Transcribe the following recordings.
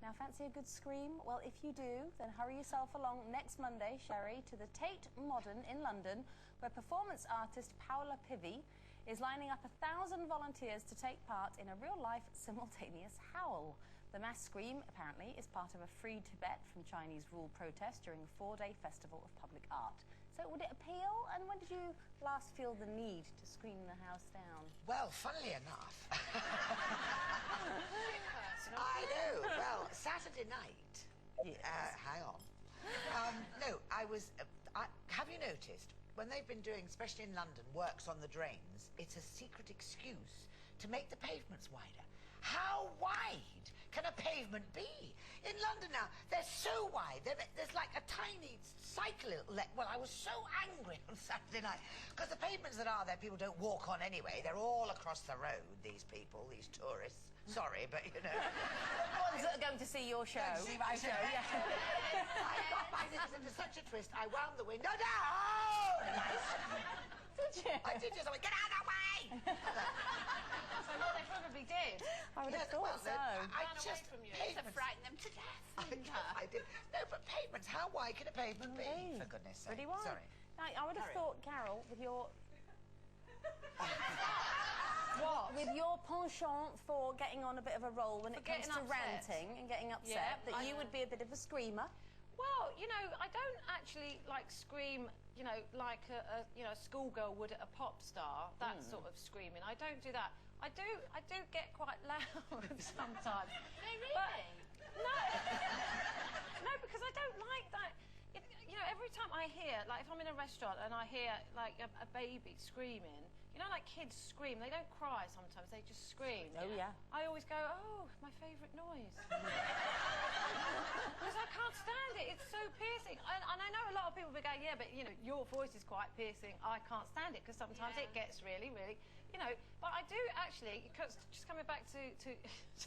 Now, fancy a good scream? Well, if you do, then hurry yourself along next Monday, Sherrie, to the Tate Modern in London, where performance artist Paola Pivi is lining up 1,000 volunteers to take part in a real-life simultaneous howl. The mass scream, apparently, is part of a Free Tibet from Chinese rule protest during a 4-day festival of public art. So would it appeal? And when did you last feel the need to scream the house down? Well, funnily enough... I know. Well, Saturday night... Yes. Hang on. No, I was... have you noticed, when they've been doing, especially in London, works on the drains, it's a secret excuse to make the pavements wider. How wide can a pavement be? In London now, they're so wide. There's like a tiny cycle. Well, I was so angry on Saturday night because the pavements that are there, people don't walk on anyway. They're all across the road, these people, these tourists. Sorry, but, you know... The ones that are going to see your show. See my show, yeah. I got my knickers into such a twist, I wound the window down! Did you? I did just... I went, get out of the way! So what they probably did. I would have thought so. I just... From you. Pavements. Frighten them to death. I did. No, but pavements, how wide can a pavement be, for goodness sake? Pretty wide. Sorry. Now, I would have thought, Carol, with your... What? With your penchant for getting on a bit of a roll when it comes to ranting and getting upset, that you would be a bit of a screamer. Well, you know, I don't actually like scream, you know, like a schoolgirl would at a pop star. That sort of screaming. I don't do that. I do get quite loud sometimes. No, really? But, no, because I don't like that. You know, every time I hear, like, if I'm in a restaurant and I hear, like, a baby screaming, you know, like kids scream, they don't cry sometimes, they just scream. Oh, yeah. I always go, oh, my favourite noise. Because I can't stand it, it's so piercing. And I know a lot of people will go, yeah, but, you know, your voice is quite piercing. I can't stand it, because sometimes it gets really, really, you know. But I do actually, because just coming back to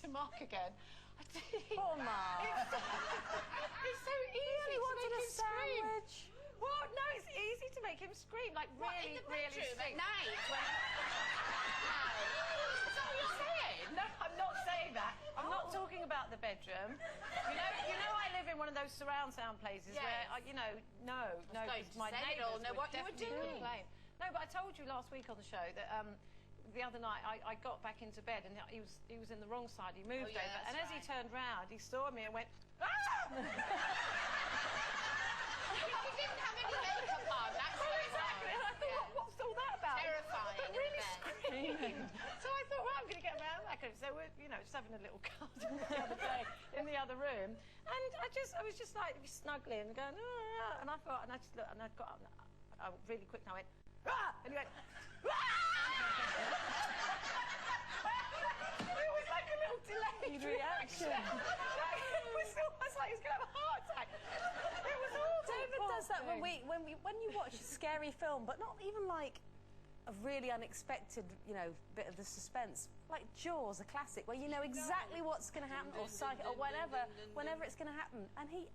Mark again, I do. Poor Mark. It's so easy to make him sandwich. scream. Well, no, it's easy to make him scream, like really, in the really bedroom sing. at night? Is that what you're saying? No, I'm not saying that. I'm not talking about the bedroom. You know, I live in one of those surround sound places where, no, because my neighbours know would what you were definitely doing. complain. No, but I told you last week on the show that the other night I got back into bed and he was in the wrong side. He moved over, and as he turned round, he saw me and went, ah! He didn't have any makeup on, that's exactly. And I thought, what's all that about? Terrifying. But really screamed. So I thought, well, I'm going to get around that. So we're, you know, just having a little cuddle the other day in the other room, and I was just like snuggling and going, ah, and I thought, and I just looked, and I got up, really quick, and I went, ah, and he went, ah! It was like a little delayed reaction. It was almost like he was going to have a heart attack. It was awful. David does that when you watch a scary film, but not even like a really unexpected, you know, bit of the suspense, like Jaws, a classic, where you know exactly what's going to happen, or Psycho, or whenever it's going to happen, and he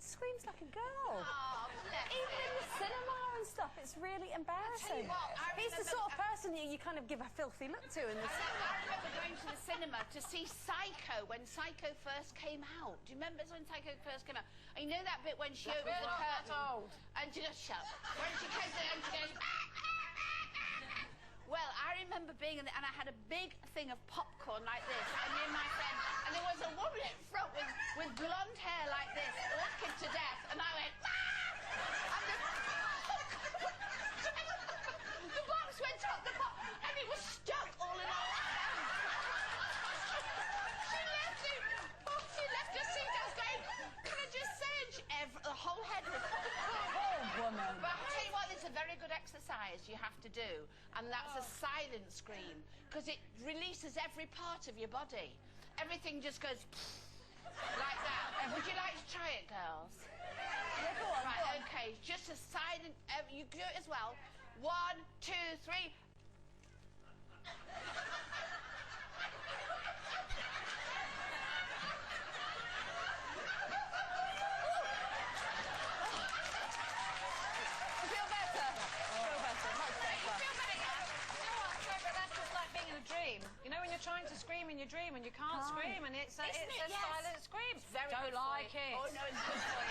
screams like a girl. Oh, even in the cinema and stuff, it's really embarrassing. He's the sort of person you kind of give a filthy look to in the cinema. I remember going to the cinema to see Psycho when Psycho first came out. Do you remember when Psycho first came out? And you know that bit when she opens the curtain and she just shut. When she comes in and she goes. Well, I remember being in there, and I had a big thing of popcorn like this, and me and my friend, and there was a woman in front with blonde hair like this, laughing to death, and I went, ah! And the box went up, and it was stuck all in our hands. She left her seat. I was going, can I just say, the whole head was popcorn. Oh, woman. But I'll tell you what, it's a very good exercise you have to do, and that's a silent scream, because it releases every part of your body. Everything just goes like that. Would you like to try it, girls? Yeah, go on, right, okay, just a silent... you do it as well. 1, 2, 3... You know when you're trying to scream in your dream and you can't scream, and it's a silent scream. It's very don't like it. Oh, no, it's good for